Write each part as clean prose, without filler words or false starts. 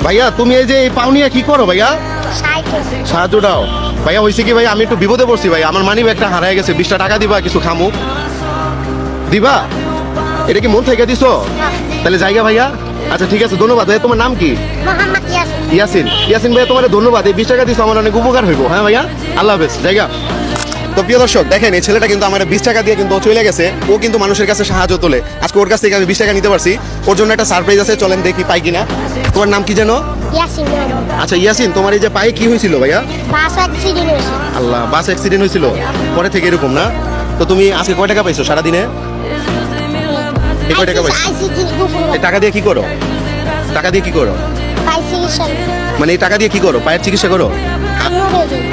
ভাইয়া তুমি এই যে এই পাউনিয়া কি করো ভাইয়া? সাহায্য দাও ভাইয়া। হয়েছে কি ভাই, আমি একটু বিপদে পড়ছি ভাই, আমার মানি ব্যাগটা হারায় গেছে। 20টা টাকা দিবা, কিছু খামু দিবা? এটা কি মন থেকে দিছো? তাহলে জায়গা ভাইয়া। আচ্ছা ঠিক আছে, ধন্যবাদ ভাইয়া। তোমার নাম কি? ইয়াসিন। ইয়াসিন ভাইয়া তোমার ধন্যবাদ, এই 20 টাকা দিছো, আমার অনেক উপকার হইব। হ্যাঁ ভাইয়া, আল্লাহ হাফেজ। জায়গা। তো প্রিয় দর্শক দেখেন, এই ছেলেটা কিন্তু আমার 20 টাকা দিয়ে কিন্তু চলে গেছে। ও কিন্তু মানুষের কাছে সাহায্য তোলে। আজকে ওর কাছ থেকে আমি 20 টাকা নিতে পারছি। ওর জন্য একটা সারপ্রাইজ আছে, চলেন দেখি পাই কিনা। তোমার নাম কি জানো? আচ্ছা ইয়াসিন, তোমার এই যে পায়ে কি হয়েছিল ভাইয়া? আল্লাহ, বাস অ্যাক্সিডেন্ট হয়েছিল, পরে থেকে এরকম না? তো তুমি আজকে কয় টাকা পাইছো সারাদিনে? এই কয় টাকা পাইছো? এই টাকা দিয়ে কি করো? টাকা দিয়ে কি করো? মানে এই টাকা দিয়ে কি করো? পায়ের চিকিৎসা করো?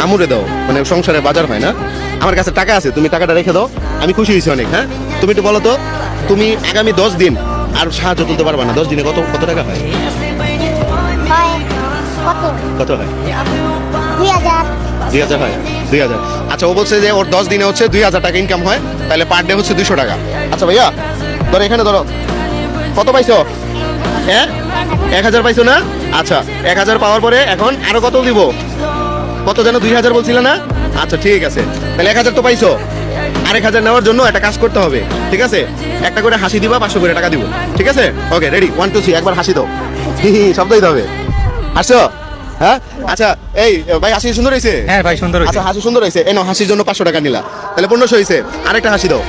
আমুরে দাও, মানে সংসারে বাজার হয় না? আমার কাছে টাকা আছে, তুমি টাকাটা রেখে দাও, আমি খুশি হয়েছি অনেক। হ্যাঁ, তুমি একটু বলো তো, তুমি আগামী 10 দিন আর সাহায্য তুলতে পারবা না? 10 দিনে কত কত টাকা হয়? কত হয়? 2000 হয়। 2000। আচ্ছা, ও বলছে যে ওর 10 দিনে হচ্ছে 2000 টাকা ইনকাম হয়, তাহলে পার ডে হচ্ছে 200 টাকা। আচ্ছা ভাইয়া ধরো, এখানে ধরো, কত পাইছো? হ্যাঁ, 1000 পাইছো না? আচ্ছা, 1000 পাওয়ার পরে এখন আরো কত দিব? কত যেন 2000 বলছিলে না? আচ্ছা ঠিক আছে, তাহলে 1000 তো পাইছো। 1000 নেওয়ার জন্য একটা কাজ করতে হবে, ঠিক আছে? একটা করে হাসি দিবা, 500 করে টাকা দিব, ঠিক আছে? ওকে, রেডি, 1 2 3, একবার হাসি দাও। শব্দ দিতে হবে, হাসো। হ্যাঁ আচ্ছা, এই ভাই হাসি সুন্দর হয়েছে? হ্যাঁ ভাই সুন্দর হয়েছে। আচ্ছা হাসি সুন্দর হয়েছে, এনো হাসির জন্য 500 টাকা নিলা, তাহলে 1500 হয়েছে। আরেকটা হাসি দাও।